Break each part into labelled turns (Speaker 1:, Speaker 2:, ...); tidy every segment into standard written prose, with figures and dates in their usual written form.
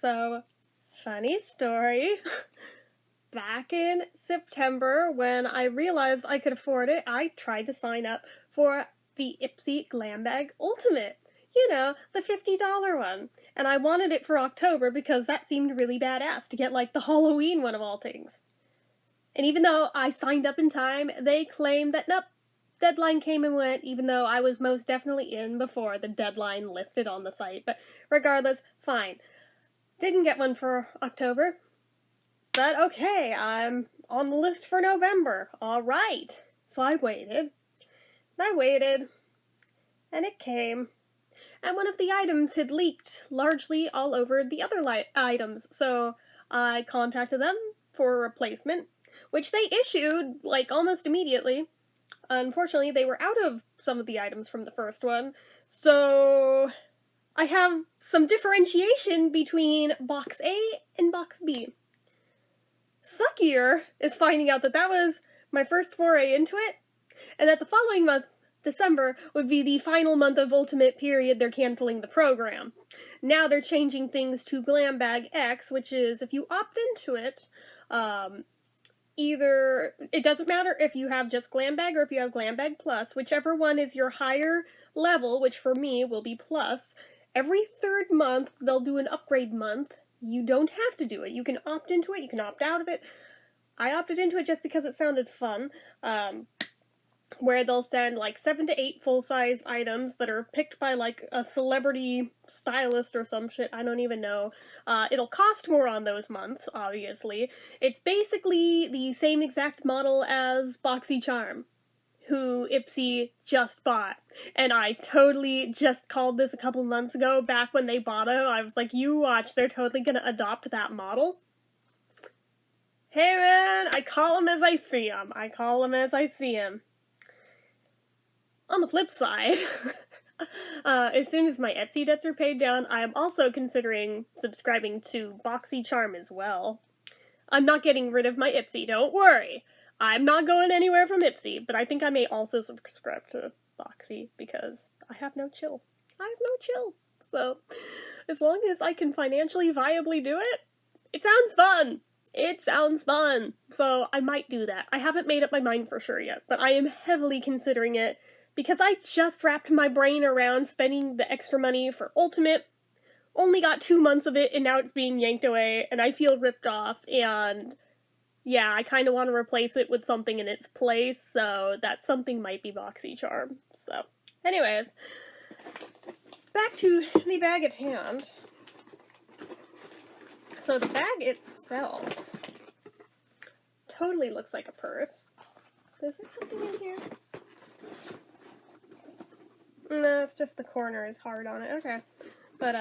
Speaker 1: So, funny story. Back in September, when I realized I could afford it, I tried to sign up for the Ipsy Glam Bag Ultimate. You know, the $50 one. And I wanted it for October because that seemed really badass to get, like, the Halloween one of all things. And even though I signed up in time, they claimed that, nope, deadline came and went, even though I was most definitely in before the deadline listed on the site. But regardless, fine. Didn't get one for October. But okay, I'm on the list for November. Alright. So I waited. And it came. And one of the items had leaked largely all over the other items. So I contacted them for a replacement, which they issued, like, almost immediately. Unfortunately, they were out of some of the items from the first one. So I have some differentiation between Box A and Box B. Suckier is finding out that that was my first foray into it, and that the following month, December, would be the final month of Ultimate period. They're canceling the program. Now they're changing things to Glam Bag X, which is, if you opt into it, either, it doesn't matter if you have just Glam Bag or if you have Glam Bag Plus, whichever one is your higher level, which for me will be Plus, every third month they'll do an upgrade month. You don't have to do it. You can opt into it, you can opt out of it. I opted into it just because it sounded fun, where they'll send like 7 to 8 full-size items that are picked by like a celebrity stylist or some shit, I don't even know. It'll cost more on those months, obviously. It's basically the same exact model as BoxyCharm, who Ipsy just bought. And I totally just called this a couple months ago, back when they bought it. I was like, you watch, they're totally gonna adopt that model. Hey man, I call them as I see them. On the flip side, as soon as my Etsy debts are paid down, I am also considering subscribing to BoxyCharm as well. I'm not getting rid of my Ipsy, don't worry. I'm not going anywhere from Ipsy, but I think I may also subscribe to Boxy because I have no chill. So, as long as I can financially viably do it, it sounds fun. So I might do that. I haven't made up my mind for sure yet, but I am heavily considering it because I just wrapped my brain around spending the extra money for Ultimate. Only got 2 months of it, and now it's being yanked away, and I feel ripped off, and yeah, I kind of want to replace it with something in its place, so that something might be BoxyCharm. So, anyways, back to the bag at hand. So the bag itself totally looks like a purse. Is there something in here? No, it's just the corner is hard on it. Okay. But,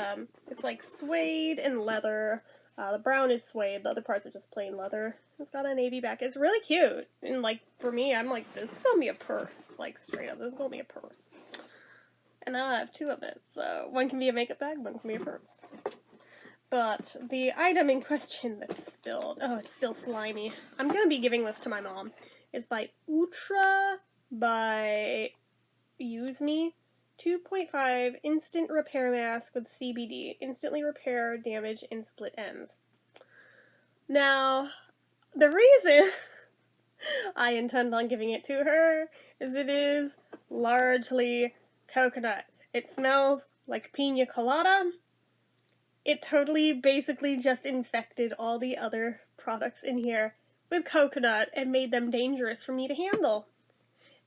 Speaker 1: it's like suede and leather. The brown is suede, the other parts are just plain leather. It's got a navy back. It's really cute. And, like, for me, I'm like, this is gonna be a purse. Like, straight up, this is gonna be a purse. And now I have 2 of it, so one can be a makeup bag, one can be a purse. But the item in question that's spilled, oh, it's still slimy. I'm gonna be giving this to my mom. It's by Ultra by Use Me. 2.5 instant repair mask with CBD. Instantly repair damage and split ends. Now, the reason I intend on giving it to her is it is largely coconut. It smells like pina colada. It totally basically just infected all the other products in here with coconut and made them dangerous for me to handle.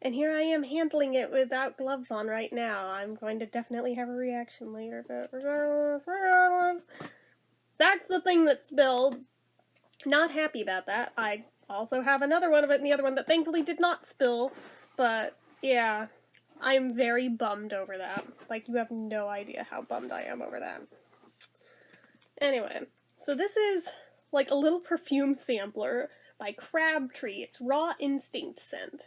Speaker 1: And here I am handling it without gloves on right now. I'm going to definitely have a reaction later, but regardless, that's the thing that spilled. Not happy about that. I also have another one of it, and the other one that thankfully did not spill, but yeah, I'm very bummed over that. Like, you have no idea how bummed I am over that. Anyway, so this is like a little perfume sampler by Crabtree. It's Raw Instinct scent.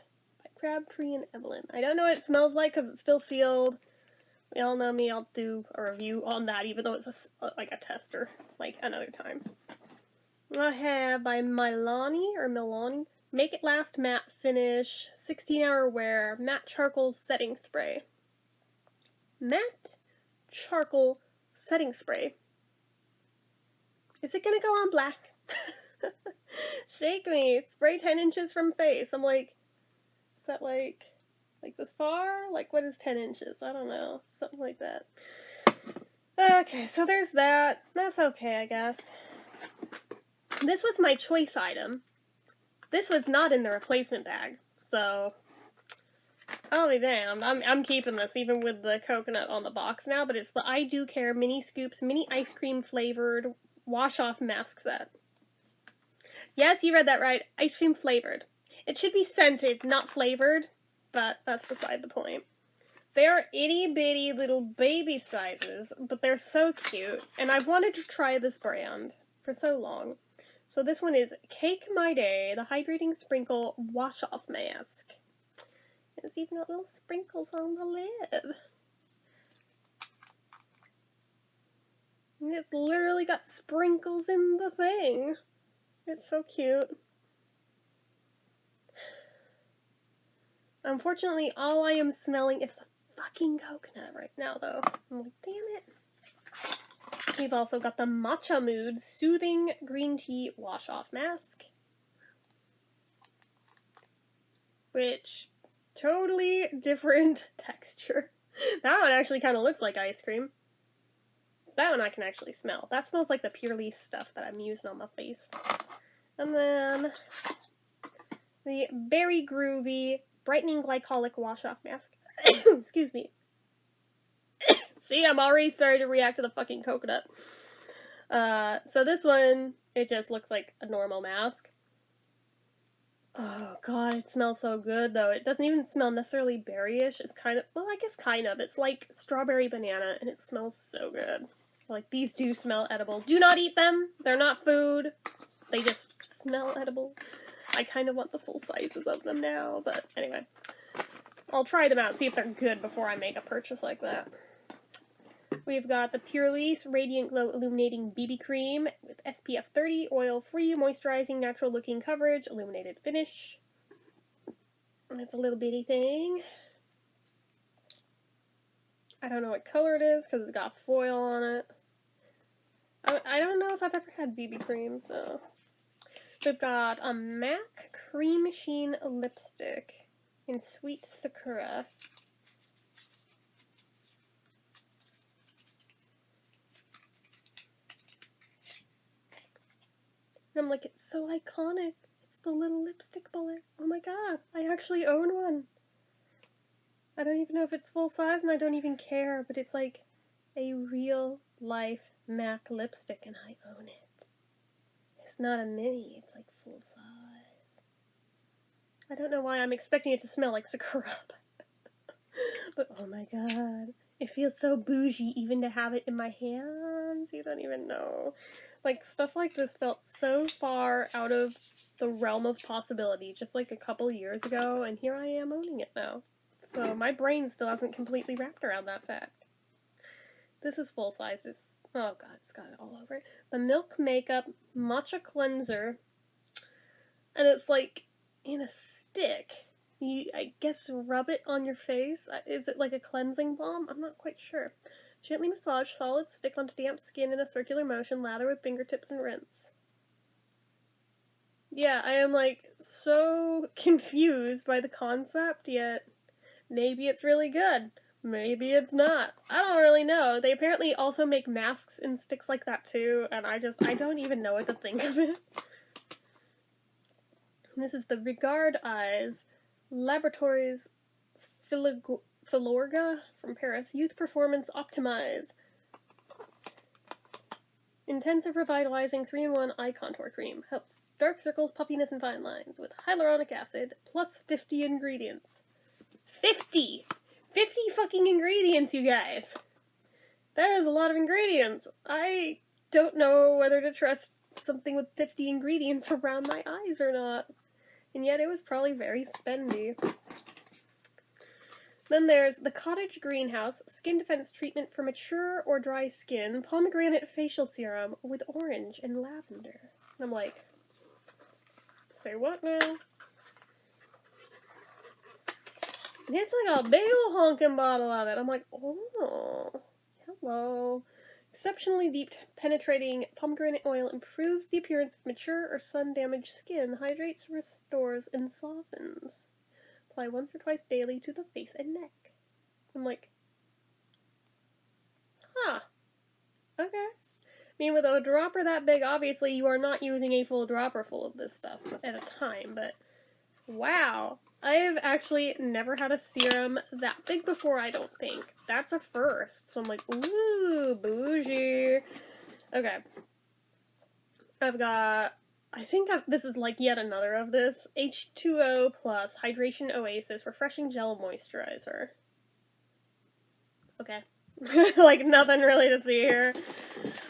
Speaker 1: Crabtree and Evelyn. I don't know what it smells like because it's still sealed. We all know me, I'll do a review on that even though it's like a tester, like another time. I have by Milani, Make It Last Matte Finish, 16-hour wear, matte charcoal setting spray. Matte charcoal setting spray. Is it gonna go on black? Shake me. Spray 10 inches from face. I'm like, is that like this far? Like, what is 10 inches? I don't know. Something like that. Okay, so there's that. That's okay, I guess. This was my choice item. This was not in the replacement bag, so I'll be damned. I'm keeping this even with the coconut on the box now, but it's the I Do Care Mini Scoops Mini Ice Cream Flavored Wash-Off Mask Set. Yes, you read that right. Ice cream flavored. It should be scented, not flavored, but that's beside the point. They are itty-bitty little baby sizes, but they're so cute, and I've wanted to try this brand for so long. So this one is Cake My Day, the Hydrating Sprinkle Wash-Off Mask. It's even got little sprinkles on the lid. And it's literally got sprinkles in the thing. It's so cute. Unfortunately, all I am smelling is the fucking coconut right now, though. I'm like, damn it. We've also got the Matcha Mood Soothing Green Tea Wash-Off Mask. Which, totally different texture. That one actually kind of looks like ice cream. That one I can actually smell. That smells like the Pure Leaf stuff that I'm using on my face. And then the Berry Groovy Brightening Glycolic Wash-Off Mask. Excuse me. See, I'm already starting to react to the fucking coconut. So this one, it just looks like a normal mask. Oh god, it smells so good though. It doesn't even smell necessarily berry-ish. It's kind of, well, I guess kind of. It's like strawberry banana, and it smells so good. Like, these do smell edible. Do not eat them. They're not food. They just smell edible. I kind of want the full sizes of them now, but anyway. I'll try them out, see if they're good before I make a purchase like that. We've got the Pure Leaf Radiant Glow Illuminating BB Cream with SPF 30, oil-free, moisturizing, natural-looking coverage, illuminated finish. And it's a little bitty thing. I don't know what color it is because it's got foil on it. I don't know if I've ever had BB cream, so. We've got a MAC Cream Sheen Lipstick in Sweet Sakura. And I'm like, it's so iconic. It's the little lipstick bullet. Oh my god, I actually own one. I don't even know if it's full size, and I don't even care, but it's like a real life MAC lipstick, and I own it. It's not a mini, it's like full size. I don't know why I'm expecting it to smell like Sakura. But oh my god, it feels so bougie even to have it in my hands. You don't even know. Like, stuff like this felt so far out of the realm of possibility just like a couple years ago, and here I am owning it now. So my brain still hasn't completely wrapped around that fact. This is full size. It's, oh god, it's got it all over it. The Milk Makeup Matcha Cleanser. And it's like in a stick. You, I guess, rub it on your face. Is it like a cleansing balm? I'm not quite sure. Gently massage solid stick onto damp skin in a circular motion. Lather with fingertips and rinse. Yeah, I am like so confused by the concept, yet maybe it's really good. Maybe it's not. I don't really know. They apparently also make masks and sticks like that too, and I don't even know what to think of it. And this is the Regard Eyes Laboratories Filorga from Paris. Youth Performance Optimize. Intensive Revitalizing 3-in-1 Eye Contour Cream. Helps dark circles, puffiness, and fine lines. With hyaluronic acid, plus 50 ingredients. 50! 50 fucking ingredients, you guys! That is a lot of ingredients. I don't know whether to trust something with 50 ingredients around my eyes or not. And yet it was probably very spendy. Then there's the Cottage Greenhouse Skin Defense Treatment for Mature or Dry Skin Pomegranate Facial Serum with Orange and Lavender. And I'm like, say what now? And it's like a big ol' honking bottle of it. I'm like, oh, hello. exceptionally deep penetrating pomegranate oil improves the appearance of mature or sun-damaged skin, hydrates, restores, and softens. Apply once or twice daily to the face and neck. I'm like, huh, okay. I mean, with a dropper that big, obviously you are not using a full dropper full of this stuff at a time, but wow. I have actually never had a serum that big before, I don't think. That's a first. So I'm like, ooh, bougie. Okay. I've got, this is like yet another of this. H2O plus Hydration Oasis Refreshing Gel Moisturizer. Okay. Like nothing really to see here.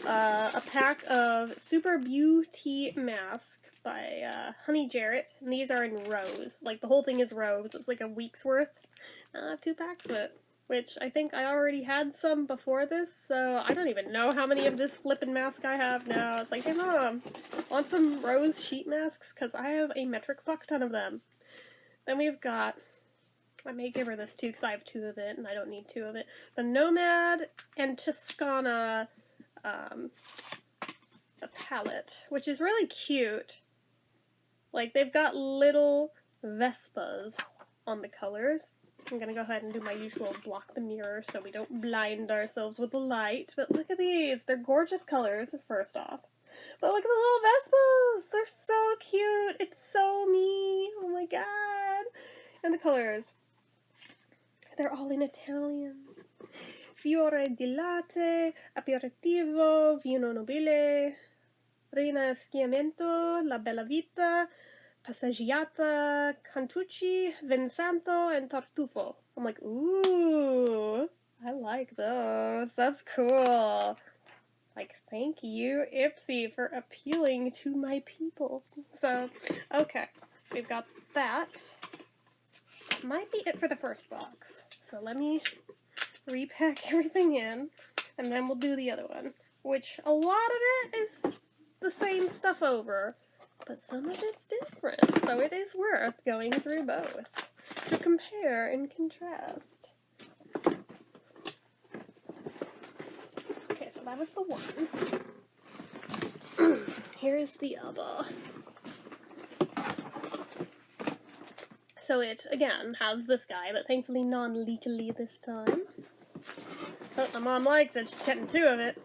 Speaker 1: A pack of Super Beauty Mask by Honey Jarrett, and these are in rows. Like, the whole thing is rows. It's like a week's worth. I have 2 packs of it, which I think I already had some before this, so I don't even know how many of this flippin' mask I have now. It's like, hey mom, want some rose sheet masks? Because I have a metric fuck ton of them. Then we've got, I may give her this too because I have 2 of it and I don't need 2 of it, the Nomad and Toscana the palette, which is really cute. Like, they've got little Vespas on the colors. I'm gonna go ahead and do my usual block the mirror so we don't blind ourselves with the light. But look at these. They're gorgeous colors, first off. But look at the little Vespas! They're so cute! It's so me! Oh my god! And the colors. They're all in Italian. Fiore di latte, aperitivo, vino nobile, Reina Schiamento, La Bella Vita, Passeggiata, Cantucci, Vinsanto, and Tartufo. I'm like, ooh, I like those. That's cool. Like, thank you, Ipsy, for appealing to my people. So, okay, we've got that. Might be it for the first box. So let me repack everything in, and then we'll do the other one. Which, a lot of it is the same stuff over, but some of it's different, so it is worth going through both to compare and contrast. Okay, so that was the one. Here's the other. So it, again, has this guy, but thankfully non-leakily this time. Oh, my mom likes it, she's getting 2 of it.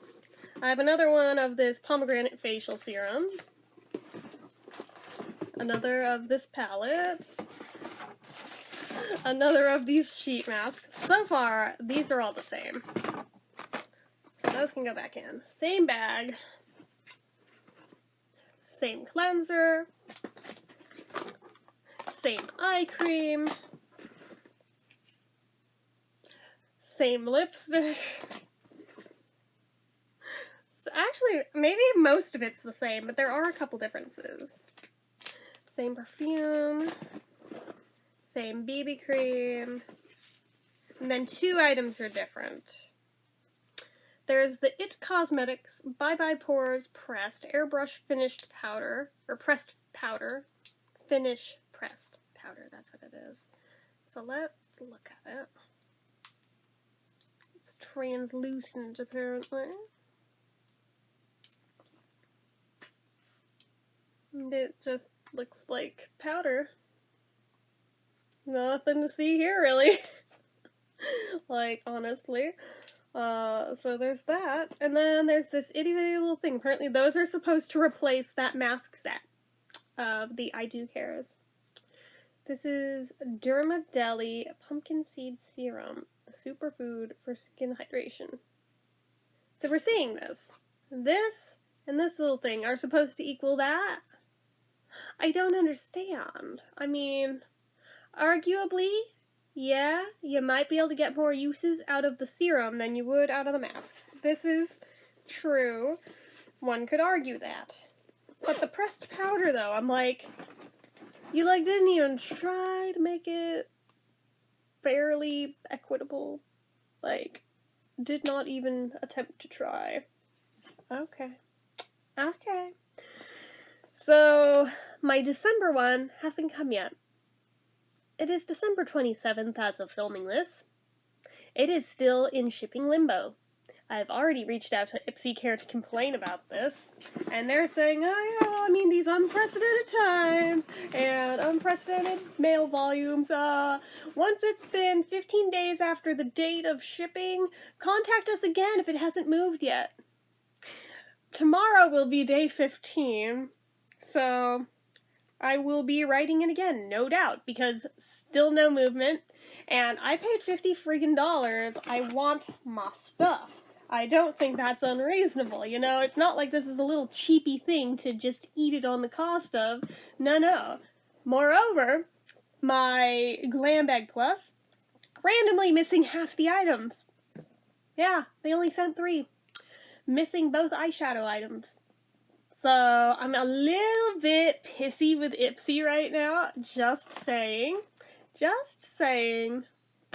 Speaker 1: I have another one of this pomegranate facial serum. Another of this palette. Another of these sheet masks. So far, these are all the same. So those can go back in. Same bag. Same cleanser. Same eye cream. Same lipstick. Actually, maybe most of it's the same, but there are a couple differences. Same perfume, same BB cream, and then 2 items are different. There's the It Cosmetics Bye Bye Pores Pressed Airbrush Finished Powder, or Pressed Powder, Finish Pressed Powder, that's what it is. So let's look at it. It's translucent, apparently. And it just looks like powder. Nothing to see here, really. Like, honestly. So there's that. And then there's this itty-bitty little thing. Apparently those are supposed to replace that mask set of the I Do Cares. This is Dermadeli Pumpkin Seed Serum, a superfood for skin hydration. So we're seeing this. This and this little thing are supposed to equal that? I don't understand. I mean, arguably, yeah, you might be able to get more uses out of the serum than you would out of the masks. This is true. One could argue that. But the pressed powder, though, I'm like, you, like, didn't even try to make it fairly equitable. Like, did not even attempt to try. Okay. Okay. So, my December one hasn't come yet. It is December 27th as of filming this. It is still in shipping limbo. I've already reached out to Ipsy Care to complain about this, and they're saying, oh yeah, I mean, these unprecedented times, and unprecedented mail volumes, once it's been 15 days after the date of shipping, contact us again if it hasn't moved yet. Tomorrow will be day 15, so I will be writing it again, no doubt, because still no movement, and I paid $50 friggin' dollars. I want my stuff. I don't think that's unreasonable, you know? It's not like this is a little cheapy thing to just eat it on the cost of. No. Moreover, my Glam Bag Plus, randomly missing half the items. Yeah, they only sent 3. Missing both eyeshadow items. So, I'm a little bit pissy with Ipsy right now, just saying.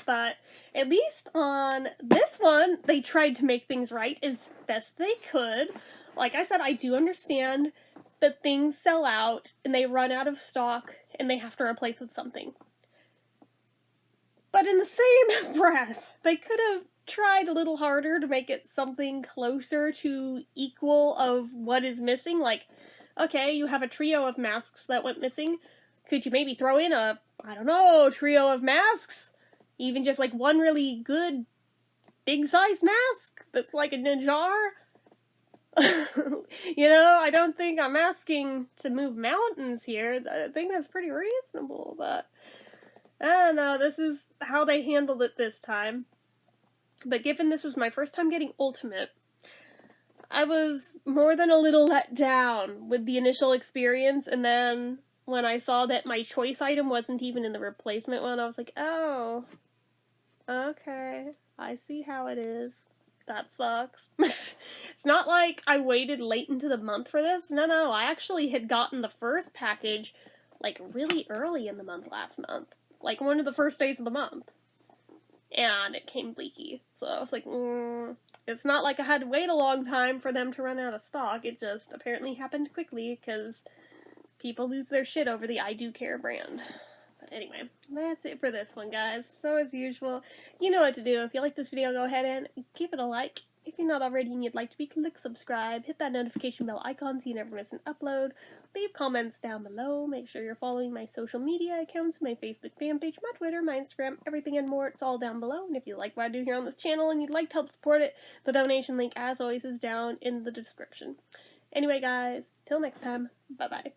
Speaker 1: But at least on this one, they tried to make things right as best they could. Like I said, I do understand that things sell out and they run out of stock and they have to replace with something. But in the same breath, they could have tried a little harder to make it something closer to equal of what is missing. Like, okay, you have a trio of masks that went missing. Could you maybe throw in a, I don't know, trio of masks? Even just like one really good big size mask that's like in a jar? You know, I don't think I'm asking to move mountains here. I think that's pretty reasonable, but I don't know, this is how they handled it this time. But given this was my first time getting Ultimate, I was more than a little let down with the initial experience, and then when I saw that my choice item wasn't even in the replacement one, I was like, oh, okay, I see how it is. That sucks. It's not like I waited late into the month for this. No, I actually had gotten the first package, like, really early in the month last month. Like, one of the first days of the month. And it came leaky. So I was like, it's not like I had to wait a long time for them to run out of stock. It just apparently happened quickly because people lose their shit over the I Do Care brand. But anyway, that's it for this one, guys. So as usual, you know what to do. If you like this video, go ahead and give it a like. If you're not already and you'd like to be, click subscribe, hit that notification bell icon so you never miss an upload, leave comments down below, make sure you're following my social media accounts, my Facebook fan page, my Twitter, my Instagram, everything and more, it's all down below, and if you like what I do here on this channel and you'd like to help support it, the donation link, as always, is down in the description. Anyway, guys, till next time, bye-bye.